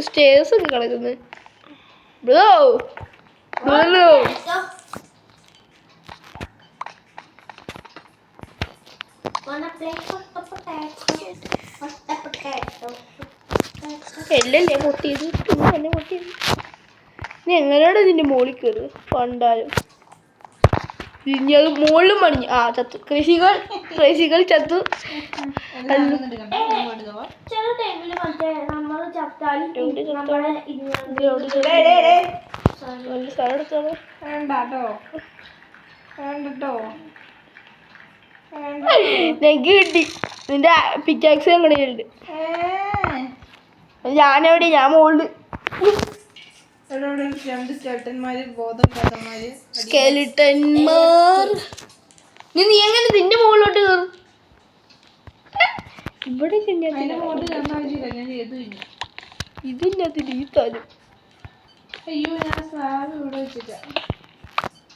Stairs ഒക്കെ കിടക്കുന്നത് bro bro എല്ലല്ലേ പൊട്ടിയത് പിന്നെ പൊട്ടിയത് നീ എങ്ങനെയാണ് ഇതിന്റെ മുകളിൽ കയറി പണ്ടാലും മുകളിലും പണിഞ്ഞു ചത്തു കൃഷികൾ ചത്തു നെഗ് കിട്ടി നിന്റെ പിക്കാക്സ് എങ്ങനെയുണ്ട് ഞാനെവിടെ ഞാൻ മുകളിൽ സ്കെലിട്ടന്മാർ നീ എങ്ങനെ നിന്റെ മുകളിലോട്ട് കയറും ഇവിടെ ഇതിനകത്ത് ഈ തരും അയ്യോ ഞാൻ സ്ലാബ് ഇവിടെ വെച്ചിട്ടാ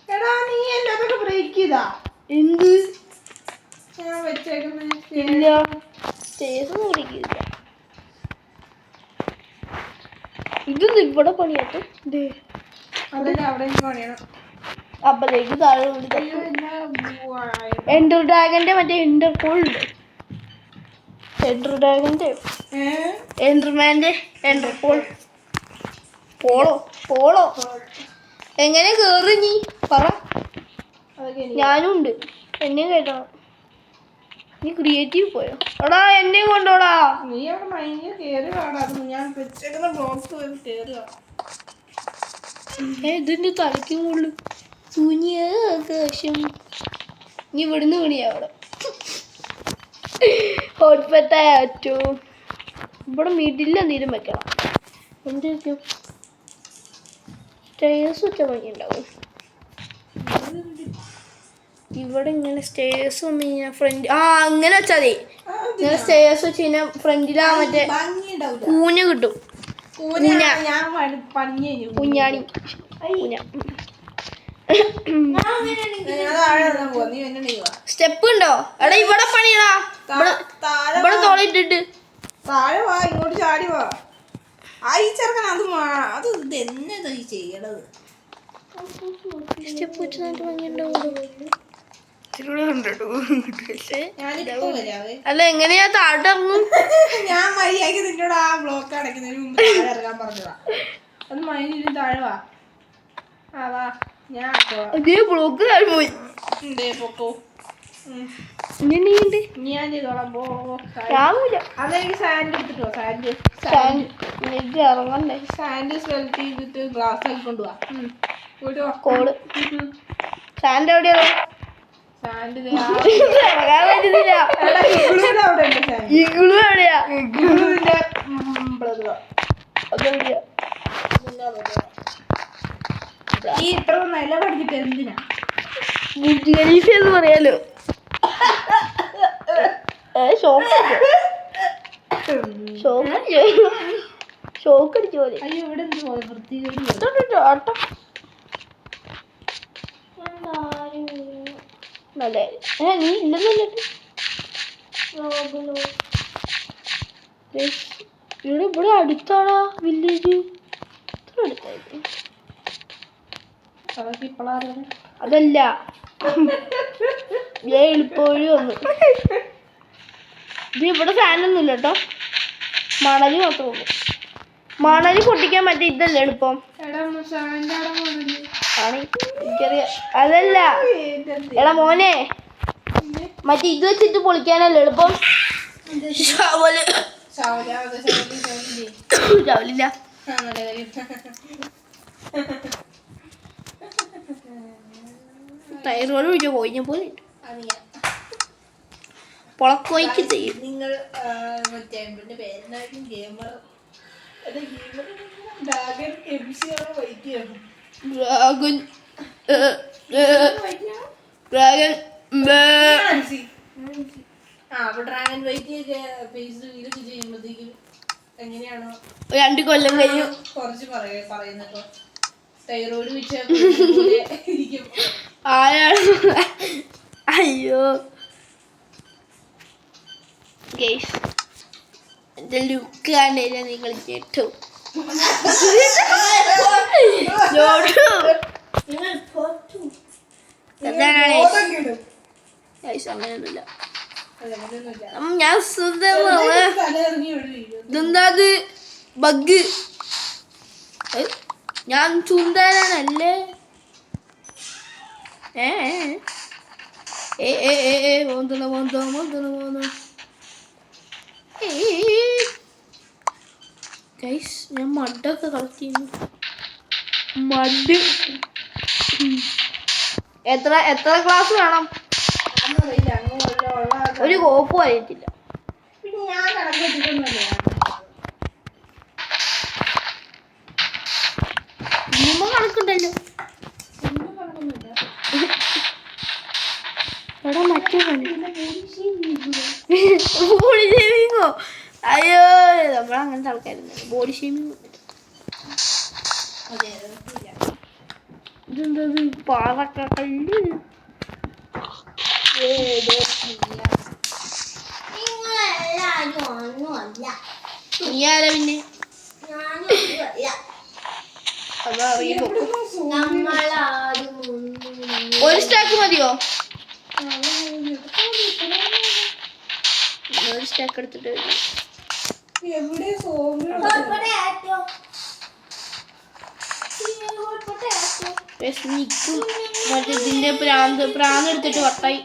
എടാ നീ എന്നെ അതൊക്കെ ബ്രേക്ക് ചെയ്താ എന്ത് ഞാൻ വെച്ചേക്കുന്ന ഇല്ല സ്റ്റേഴ്സ് ബ്രേക്ക് ഇതൊന്നും ഇവിടെ പണിയാട്ടോ അതല്ല അവിടെ പണിയണം അപ്പത്തേക്ക് താഴെ എൻഡർ ഡ്രാഗന്റെ മറ്റേ ഇന്റർപോൾ ഉണ്ട് എൻഡർ ഡ്രാഗന്റെ എൻഡർമാന്റെ എന്റർപോൾ പോളോ എങ്ങനെ കേറി നീ പറ ഞാനും ഉണ്ട് എന്നെ കേട്ടോ നീ ക്രിയേറ്റീവ് പോയോ എടാ എന്നെ കൊണ്ടോടാ നീ അവിടെ മൈനിൽ കേറി കാണാറുണ്ട് ഞാൻ വെച്ചേക്കുന്ന ബോക്സ് പോയി കേറുക ഇതിന്റെ തലയ്ക്ക് മുകളിൽ ആകാശം നീ ഇവിടുന്ന് വിളിയാ അവിടെ ഹോട്ട് പെറ്റാറ്റോ ഇവിടെ മിഡിൽ എന്തെങ്കിലും വെക്കണം എന്തായിരിക്കും സ്റ്റേഴ്സ് വെച്ച ഭംഗി ഉണ്ടാവും ഇവിടെ ഇങ്ങനെ സ്റ്റേഴ്സ് വന്നു കഴിഞ്ഞാൽ ഫ്രണ്ട് അങ്ങനെ വെച്ചാൽ മതി ഇങ്ങനെ സ്റ്റേഴ്സ് വെച്ച് കഴിഞ്ഞാൽ ഫ്രണ്ടിലാ മറ്റേ കൂഞ്ഞ കിട്ടും കുഞ്ഞാണി സ്റ്റെപ്പ് ഉണ്ടോ എടാ ഇവിടെ പണിയടാ ഇവിടെ തോളിട്ടിട്ട് താഴെ വാ ഇങ്ങോട്ട് ചാടി വാ ഈ ചെറുക്കൻ അത് എന്നതാ ഈ ചെയ്യണത് സ്റ്റെപ്പ് വെച്ച് നല്ല ഭംഗിയുണ്ടാവുള്ളൂ അല്ല എങ്ങനെയാ താഴെ ഇറങ്ങും ഞാൻ മര്യാദക്ക് നിന്നോട് ആ ബ്ലോക്ക് അടയ്ക്കുന്നതിന് മുമ്പ് ഇറങ്ങാൻ പറഞ്ഞതാ അത് മൈനിൽ താഴെ വാ വാ ഞാൻ ബ്ലോക്ക് താഴെ പോയി പൊക്കോ ഞാൻ ചെയ്തോളാം അതെനിക്ക് സാൻഡ് എടുത്തിട്ടോ ഇറങ്ങണ്ടേ സാൻഡ് സ്മെൽറ്റ് ചെയ്തിട്ട് ഗ്ലാസ് ആക്കി കൊണ്ടുപോവാ കോള് സാൻഡ് എവിടെയാ സാൻഡ് ഇറങ്ങാൻ പറ്റുന്നില്ല ഇഗ്ലു എവിടെയാ ഇഗ്ലുവിന്റെ അതെവിടെയാ ഈ ഇത്ര നില പഠിച്ചിട്ട് എന്തിനാ ഖലീഫ എന്ന് പറയാലോ ഷോക്ക് അടിച്ചു പോലെ അയ്യോ ഇവിടെ നല്ല നീ ഇല്ലെന്നല്ലേ ഇവിടെ അടുത്താണോ വില്ലേജ് ഇത്ര അടുത്തായിട്ട് അതല്ല എളുപ്പവഴി വന്നു ഇത് ഇവിടെ ഫാനൊന്നും ഇല്ല കേട്ടോ മണല് മാത്രമേ ഉള്ളൂ മണല് പൊട്ടിക്കാൻ പറ്റിയ ഇതല്ലേ എളുപ്പം എനിക്കറിയാം അതല്ല എടാ മോനെ മറ്റേ ഇത് വെച്ചിട്ട് പൊളിക്കാനല്ലേ എളുപ്പം ചാവലില്ല ടയറുകൾ ഒഴിച്ച പോയിഞ്ഞ പോലെ പൊളക്കോയ്ക്ക് ചെയ്യും നിങ്ങൾ ഡ്രാഗൺ ഡ്രാഗൺ ഡ്രാഗൺ വൈറ്റ് ഇതൊക്കെ ചെയ്യുമ്പോഴത്തേക്കും എങ്ങനെയാണോ 2 കൊല്ലം കഴിഞ്ഞു കുറച്ച് പറയുന്നപ്പോ തൈറോയ്ഡ് വെച്ച ആരാണ് അയ്യോ ഗൈസ് എന്റെ ലുക്ക് കണ്ടില്ല നിങ്ങൾ കേട്ടു. അങ്ങനെയൊന്നുമില്ല. ഞാൻ ഇതെന്താത് ബഗ്? ഞാൻ സുന്ദരനല്ലേ? ഞാൻ മഡൊക്കെ കളക്ട് ചെയ്യുന്നു. മഡ് എത്ര ക്ലാസ് വേണം? ഒരു കോപ്പും അറിയത്തില്ല. കണക്കുണ്ടല്ലോ. എടാ മറ്റേ ബോഡി ഷേമിങ്ങോ? അയ്യോ നമ്മളങ്ങനത്തെ ആൾക്കാരുണ്ട്. ബോഡി ഷേമിങ് ഇതെന്തത്? പാറക്കല്ല്. നീ ആരാ പിന്നെ? ഒരു സ്റ്റാക്ക് മതിയോ? ഒരു സ്റ്റാക്ക് എടുത്തിട്ട് നിക്കും. മറ്റേ ഇതിന്റെ പ്രാന്ത് എടുത്തിട്ട് വട്ടായി.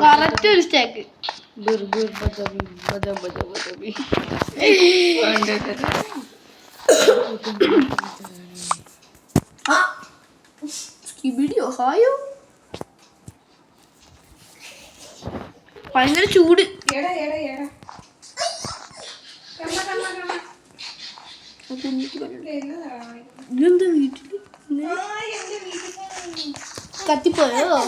കറക്റ്റ് ഒരു സ്റ്റാക്ക്. ഹായോ ഭയങ്കര ചൂട്. ഇതെന്താ വീട്ടില് കത്തിപ്പോയോ?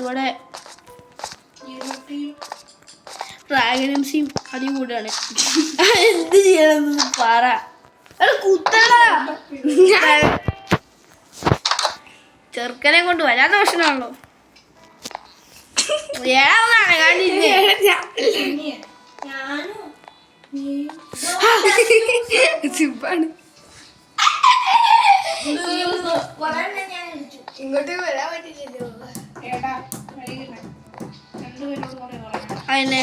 ഇവിടെ ഡ്രാഗൻസിയും അടികൂടാണ്. എന്ത് ചെയ്യണമെന്ന് പറ. ചെറുക്കനെ കൊണ്ട് വരാൻ ദോഷമാണല്ലോ. ഇങ്ങോട്ട് വരാൻ പറ്റില്ലല്ലോ. അതിനെ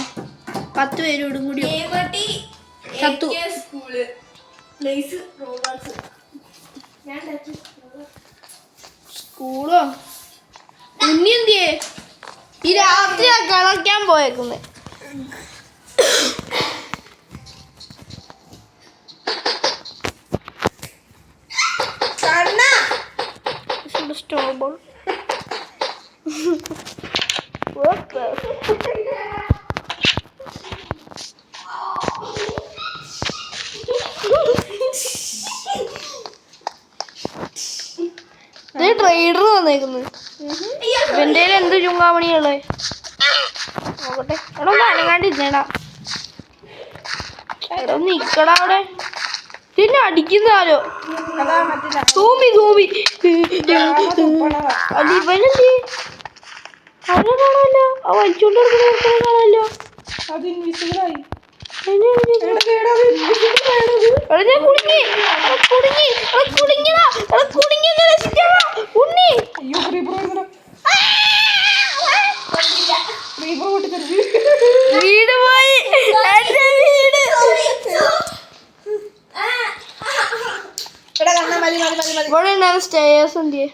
10 പേരോടും കൂടി ചത്തു. സ്കൂളോ ഉണ്ണി എന്തിയേ? ഈ രാത്രി കളിക്കാൻ പോയേക്കുന്നേ. സ്റ്റോബോൾ ട്രൈഡർ വന്നേക്കുന്നത്. ഇവന്റെ എന്ത് ചുങ്കാമണിയുള്ളേ നോക്കട്ടെ. എടാ അനങ്ങാണ്ടിരുന്നേടാ. എടാ നിക്കടാ അവിടെ. പിന്നെ അടിക്കുന്നാലോ തൂമ്പി അത് ഇവനെന്തി അവനെ കാണാമല്ലോ. ആ വലിച്ചോണ്ട് കാണാമല്ലോ. വീട് പോയി. ഇവിടെ ഉണ്ടാകുന്ന സ്റ്റേഴ്സ് എന്തിയെ?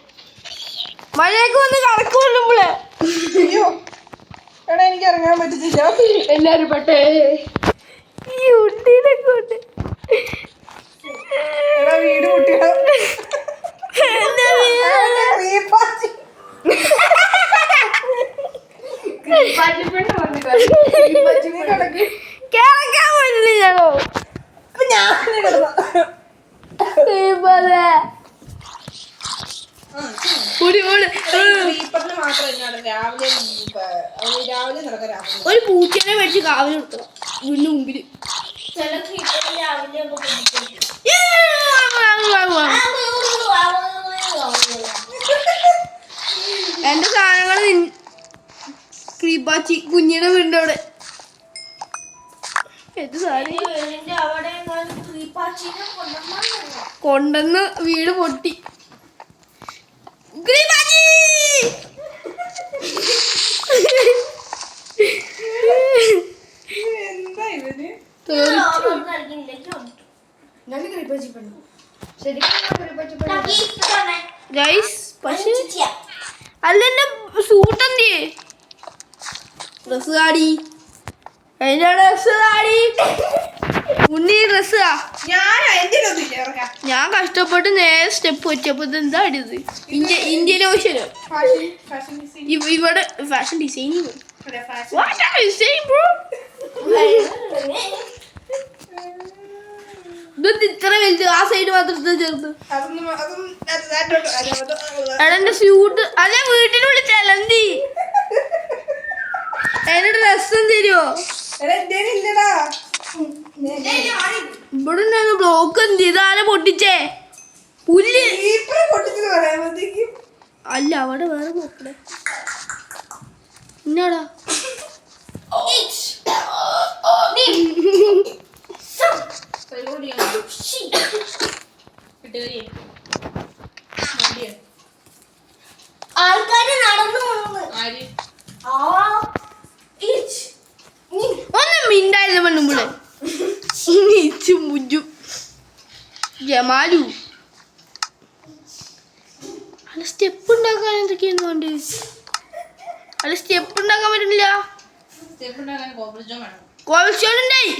മഴയൊക്കെ വന്ന് കണക്ക് കൊള്ളുമ്പോളേ എനിക്ക് ഇറങ്ങാൻ പറ്റത്തില്ല. എല്ലാരും പെട്ടേ ഈ ഉണ്ടിനെ കൊണ്ട് വീട് കൂട്ടിയോ? കിടക്കാൻ പറ്റില്ലല്ലോ. ക്രീപ്പറിന് മാത്രം എന്നാണ് രാവിലെ നടക്കാൻ രാവിലെ ഒരു പൂച്ചേനെ മേടിച്ച് കാവല് കൊടുക്കണം വീടിന് മുമ്പില്. ചില ക്രീപ്പർ രാവിലെ ഒക്കെ പിടിക്കും. എന്റെ സാധനങ്ങള് ക്രീപ്പാച്ചി കുഞ്ഞിയുടെ വീടിന്റെ അവിടെ. എന്ത് സാധനം വീടിന്റെ അവിടെ ക്രീപ്പാച്ചിനെ കൊണ്ടുവന്ന് വീട് പൊട്ടി. എന്താ ഇവന് പക്ഷേ അല്ലെന്റെ സൂട്ട് എന്തിയേ? ഡ്രസ് കാടി എന്റെ ഡ്രസ് കാടി ഉണ്ണി ഡ്രസ്സാ. ഞാൻ കഷ്ടപ്പെട്ട് നേരെ സ്റ്റെപ്പ് വെച്ചപ്പോ എന്താ അടിയത്? ഇന്ത്യൻ ഓഷ്യനോ ഇവിടെ ഫാഷൻ ഡിസൈനിങ്. ഇത് ഇത്ര വലുത്, ആ സൈഡ് മാത്രം ചെറുത്. എന്റെ സ്യൂട്ട് അല്ലെ വീട്ടിനുള്ളിൽ ചെലന്തി. എന്റെ ഡ്രസ്സും തരുമോ? ഇവിടെ ബ്ലോക്ക് എന്ത് ഇതാരെ പൊട്ടിച്ചേ? പുല്ല് അല്ല അവിടെ വേറെ പോക്കടെ എന്നാടാ ആൾക്കാര് നടന്നു ഒന്നും മിണ്ടായിരുന്നു പെണ്ണുമ്പിളെ. മുജു ജമാലു അല്ല സ്റ്റെപ്പ് ഉണ്ടാക്കാൻ എന്തൊക്കെയാണ് വേണ്ട? അല്ല സ്റ്റെപ്പ് ഉണ്ടാക്കാൻ പറ്റുന്നില്ല. കോൾസ്റ്റോൺ ഉണ്ടായി.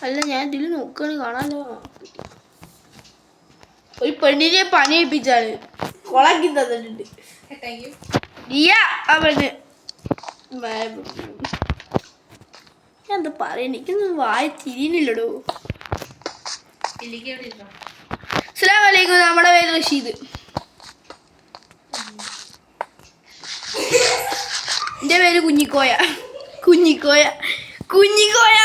അല്ല ഞാൻ ഇതിൽ നോക്കുകയാണ് കാണാലോ. ഒരു പെണ്ണിനെ പണി ഏൽപ്പിച്ചാണ് കൊളാക്കി തന്നിട്ടുണ്ട്. അവന് ഞാൻ എന്താ പറയണ, എനിക്കൊന്നും വായ തിരിയുന്നില്ലടോ. അസ്സലാമു അലൈക്കും. നമ്മുടെ പേര് റഷീദ്. എന്റെ പേര് കുഞ്ഞിക്കോയ. കുഞ്ഞിക്കോയ കുഞ്ഞിക്കോയ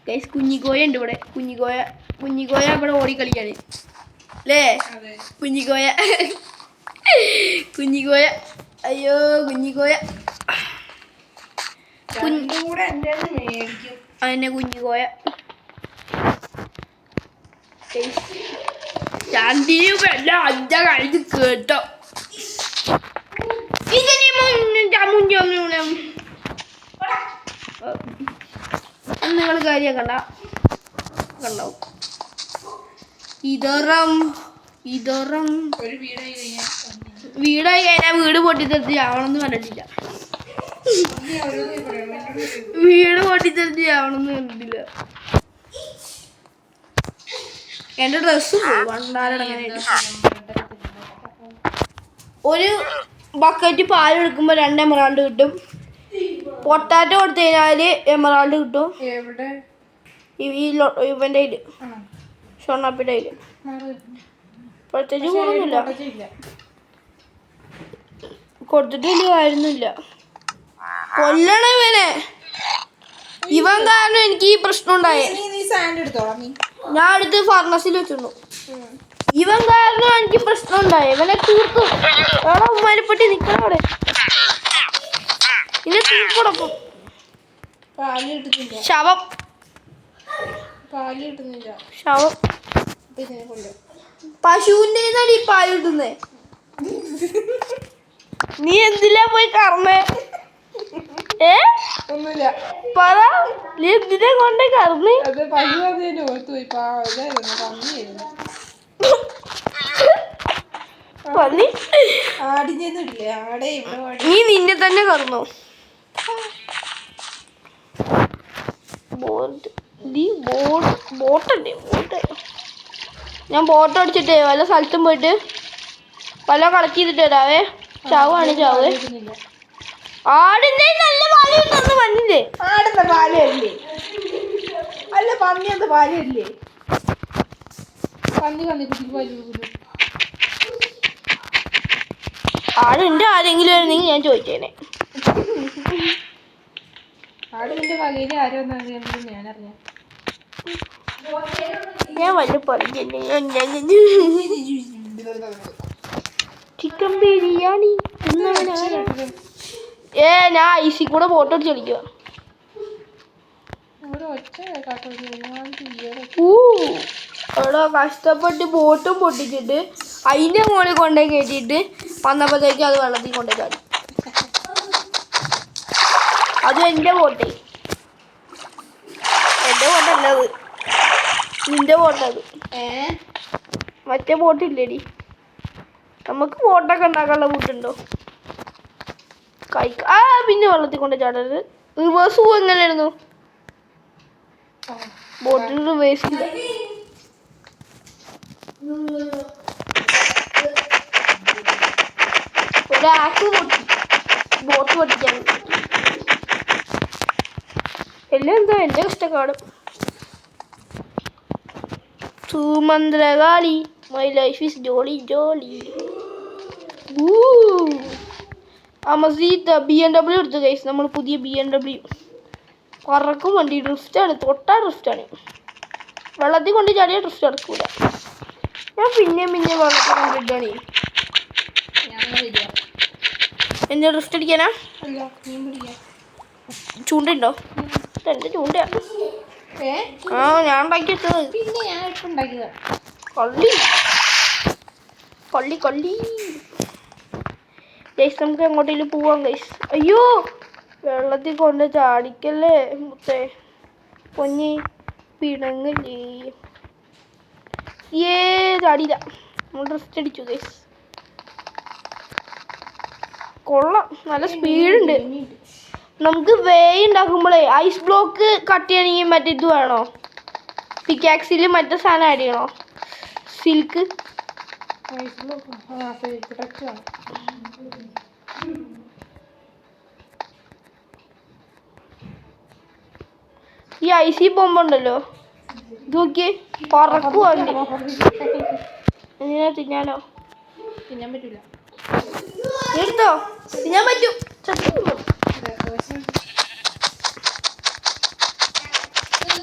ഗൈസ്, കുഞ്ഞിക്കോയ ഉണ്ട് ഇവിടെ. കുഞ്ഞിക്കോയ കുഞ്ഞിക്കോയ ഇവിടെ ഓടിക്കളിക്കാണ് അല്ലേ? കുഞ്ഞിക്കോയ കുഞ്ഞിക്കോയ അയ്യോ കുഞ്ഞിക്കോയ അതിനെ കുഞ്ഞിക്കോയ ചാന്തിയും എല്ലാം അഞ്ച കഴിഞ്ഞ് കേട്ടോ. നിങ്ങൾ കാര്യം കണ്ടാവും. ഇതറം വീടായി കഴിഞ്ഞാൽ വീട് പൊട്ടിത്തെറിച്ച് ആവണമെന്ന് പറഞ്ഞിട്ടില്ല. വീട് പൊട്ടിത്തെറിച്ച് ആവണമെന്ന് പറഞ്ഞിട്ടില്ല. എന്റെ ഡ്രസ്സ് പോയി വണ്ടാരടങ്ങാനായിട്ട്. ഒരു ബക്കറ്റ് പാൽ എടുക്കുമ്പോൾ 2 എമറാൾഡ് കിട്ടും. പൊട്ടാറ്റോ കൊടുത്തു കഴിഞ്ഞാല് എമറാൾഡ് കിട്ടും. ഇവന്റെ കയ്യില് ഷൊണ്ണാപ്പിയുടെ കയ്യില് പ്രത്യേകിച്ച് ഗുണമൊന്നുമില്ല. കൊടുത്തിട്ട് വലിയ കാര്യമൊന്നുമില്ല. കൊല്ലണ ഇവനെ. ഇവൻ കാരണം എനിക്ക് ഈ പ്രശ്നം ഉണ്ടായേ. ഞാൻ അടുത്ത് ഫാർമസിയിൽ വെച്ചിരുന്നു. ഇവൻ കാരണം എനിക്ക് പ്രശ്നം ഉണ്ടായേ. ഇവനെ തീർക്കും. എവിടെ ഉമ്മാരിപ്പെട്ടി നിക്കണം അവിടെ. ഇന്നെ തീർക്കൊടൊപ്പം ശവം ശവം. പശുവിന്റെ ഈ പാല് കിട്ടുന്നേ. നീ എന്തിലാ പോയി കറന്നേ? ഒന്നുമില്ല പറ. നീ എന്തിനെ കൊണ്ടേ കറന്ന്? പന്നി നീ നിന്നെ തന്നെ കറന്നോ? ബോട്ടല്ലേ ബോട്ട്. ഞാൻ ബോട്ട് അടിച്ചിട്ടേ വല്ല സ്ഥലത്തും പോയിട്ട് വല്ല കളക്ട് ചെയ്തിട്ട് വരാവേ. ചാവാണ് ചാവ്. ആടിന്റെ നല്ല പാല് കിട്ടുന്നു പറഞ്ഞില്ലേ? ആടുന്ന പാലല്ലേ? അല്ല പന്നിയത്തെ പാലല്ലേ? പന്നി കുട്ടിക്ക് വലിയ കൊടുക്കും. ആടുണ്ട് ആരെങ്കിലും ആയിരുന്നെങ്കിൽ ഞാൻ ചോദിച്ചേനെ. ആട് നിന്റെ വകയിൽ ആരും ഒന്നും ഞാനറിയാം. ഞാൻ വല്ല പറഞ്ഞു ചിക്കൻ ബിരിയാണി ഞാൻ ഐസി കൂടെ ഫോട്ടോ അടിച്ച് കളിക്കുക. അവിടെ കഷ്ടപ്പെട്ട് ബോട്ടും പൊട്ടിച്ചിട്ട് അതിൻ്റെ മുകളിൽ കൊണ്ടുപോയി കയറ്റിയിട്ട് വന്നപ്പോഴത്തേക്ക് അത് വെള്ളത്തിൽ കൊണ്ടുപോയി ചാടി. അത് എൻ്റെ ബോട്ടേ, എൻ്റെ ബോട്ടല്ലത്, നിന്റെ ബോട്ടത്. മറ്റേ ബോട്ടില്ലേടി, നമുക്ക് ബോട്ടൊക്കെ ഉണ്ടാക്കാനുള്ള ബോട്ടുണ്ടോ? പിന്നെ വെള്ളത്തിൽ കൊണ്ട് ചാടരുത്. റിവേഴ്സ് പോകും. എങ്ങനെയായിരുന്നു ബോട്ടിൽ റിവേഴ്സ് ഇല്ല. ഒരു ആക്സ് പൊട്ടി, ബോട്ട് പൊട്ടിക്കാൻ എല്ലാം എന്താ എൻ്റെ കഷ്ടക്കാട്. സുമന്ത്രകാളി my life is jolly jolly. മസീദ് BMW എടുത്തു ഗൈസ്. നമ്മൾ പുതിയ BMW പറക്കും വണ്ടി. ഡ്രിഫ്റ്റാണ്, തൊട്ടാ ഡ്രിഫ്റ്റാണ്. വെള്ളത്തിൽ കൊണ്ട് ചാടിയാൽ ഡ്രിഫ്റ്റ് നടക്കൂല. ഞാൻ പിന്നെയും വെള്ളത്തിൽ കൊണ്ടിട്ടാണ്. എന്താ ഡ്രിഫ്റ്റ് അടിക്കാനാ? ചൂണ്ടയുണ്ടോ? എൻ്റെ ചൂണ്ടയാണ്. ഞാൻ ഉണ്ടാക്കി വെച്ചത്. കൊള്ളി ഗൈസ്, നമുക്ക് എങ്ങോട്ടേലും പോവാം ഗൈസ്. അയ്യോ, വെള്ളത്തിൽ കൊണ്ട് ചാടിക്കല്ലേ മുത്തേ, പൊന്നി പിണങ്ങല്ലേ. ചാടിയില്ല, നമ്മൾ ഡ്രിഫ്റ്റ് അടിച്ചു ഗൈസ്. കൊള്ളാം, നല്ല സ്പീഡുണ്ട്. നമുക്ക് വേ ഉണ്ടാക്കുമ്പോഴേ ഐസ് ബ്ലോക്ക് കട്ട് ചെയ്യണമെങ്കിൽ മറ്റേ ഇത് വേണോ? പിക്കാക്സിൽ മറ്റേ സാധനം ആഡ് ചെയ്യണോ? സിൽക്ക്. ഈ ഐസി ബോംബുണ്ടല്ലോ, ഇത് നോക്കി പറക്കുവാണ്ട്. എങ്ങനെ തിന്നാനോ? തിന്നാൻ പറ്റൂല. എടുത്തോ, തിന്നാൻ പറ്റും.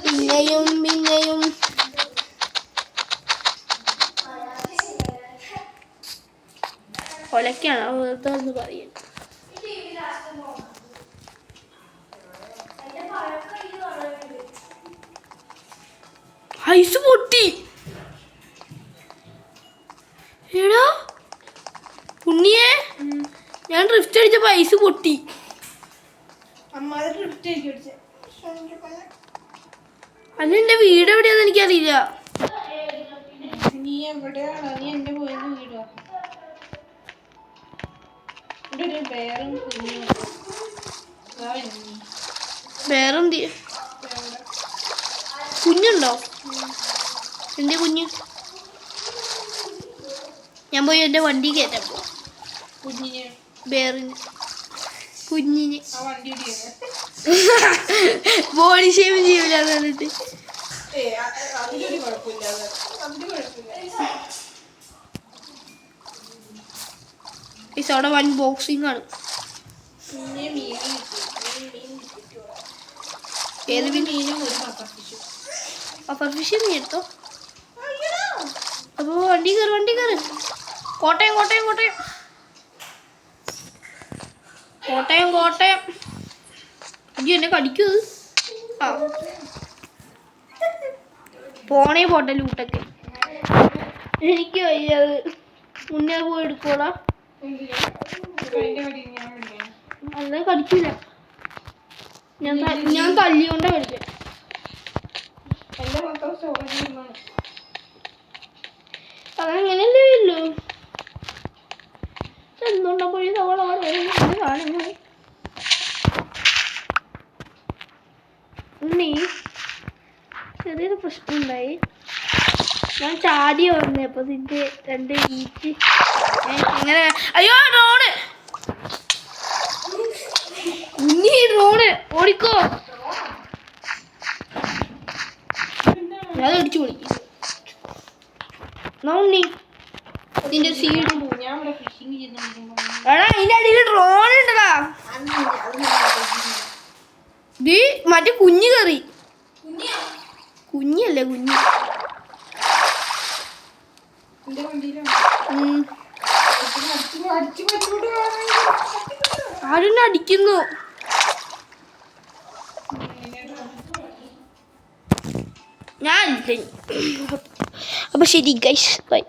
പിന്നെയും കൊലക്കാണ് വെറുതെ പറയാൻ. ഐസ് പൊട്ടി. എടാ ഉണ്ണിയേ, ഞാൻ ഡ്രിഫ്റ്റ് അടിച്ചപ്പോ ഐസ് പൊട്ടി. അല്ല, എന്റെ വീട് എവിടെയാന്ന് എനിക്കറിയില്ല. നീ എവിടെയാണ്? നീ എന്റെ പോയെന്ന് വീടുവാ. വേറെന്തി കുഞ്ഞുണ്ടോ? എന്റെ കുഞ്ഞ് ഞാൻ പോയി എൻ്റെ വണ്ടി കയറ്റാൻ പോവാം. വേറിന് കുഞ്ഞിന് ബോഡി ഷേവ് ചെയ്യൂല എന്നിട്ട് അവിടെ വൻ ബോക്സിംഗ് ആണ്. ഏത് മീനും പപ്പർ ഫിഷ് നീ എടുത്തോ. അപ്പോൾ വണ്ടി കയറി. കോട്ടയം ഇനി എന്നെ കടിക്കൂ. പോണേ പോട്ടെ ലൂട്ടൊക്കെ. എനിക്ക് വയ്യത് മുന്നേ പോയി എടുക്കോളാം. അല്ല കടിക്കൂല, ഞാൻ തല്ലിക്കൊണ്ടാ കളിക്കാം. അതങ്ങനെയല്ലേ ഉള്ളൂ. എന്തുകൊണ്ടപ്പോഴും കാണുന്നു. ഉണ്ണി ചെറിയൊരു പ്രശ്നമുണ്ടായി. ഞാൻ ചാടി വന്നപ്പോ ഇതിന്റെ രണ്ട് ഈറ്റ് അങ്ങനെ. അയ്യോ ഡ്രോണ്, ഉണ്ണി ഡ്രോണ് ഓടിക്കോ. ഞാൻ അടിച്ചു പൊളിക്കും. ഉണ്ണി ഇതിന്റെ സീഡ് ഞാൻ ഇവിടെ ഫിഷിങ് ചെയ്തോണ്ടിരിക്കുമ്പോ എടാ അതിന്റെ അടിയിൽ ഡ്രോൺ ഉണ്ടടാ. ഇത് മറ്റേ കുഞ്ഞ് കറി. കുഞ്ഞല്ലേ കുഞ്ഞ്. എന്റെ വണ്ടിയിലാണ് ഉം. അടിച്ചു പറ്റൂട്ട് ആരെന്നെ അടിക്കുന്നു. ഞാൻ അപ്പൊ ശരി ഗൈസ് ബൈ.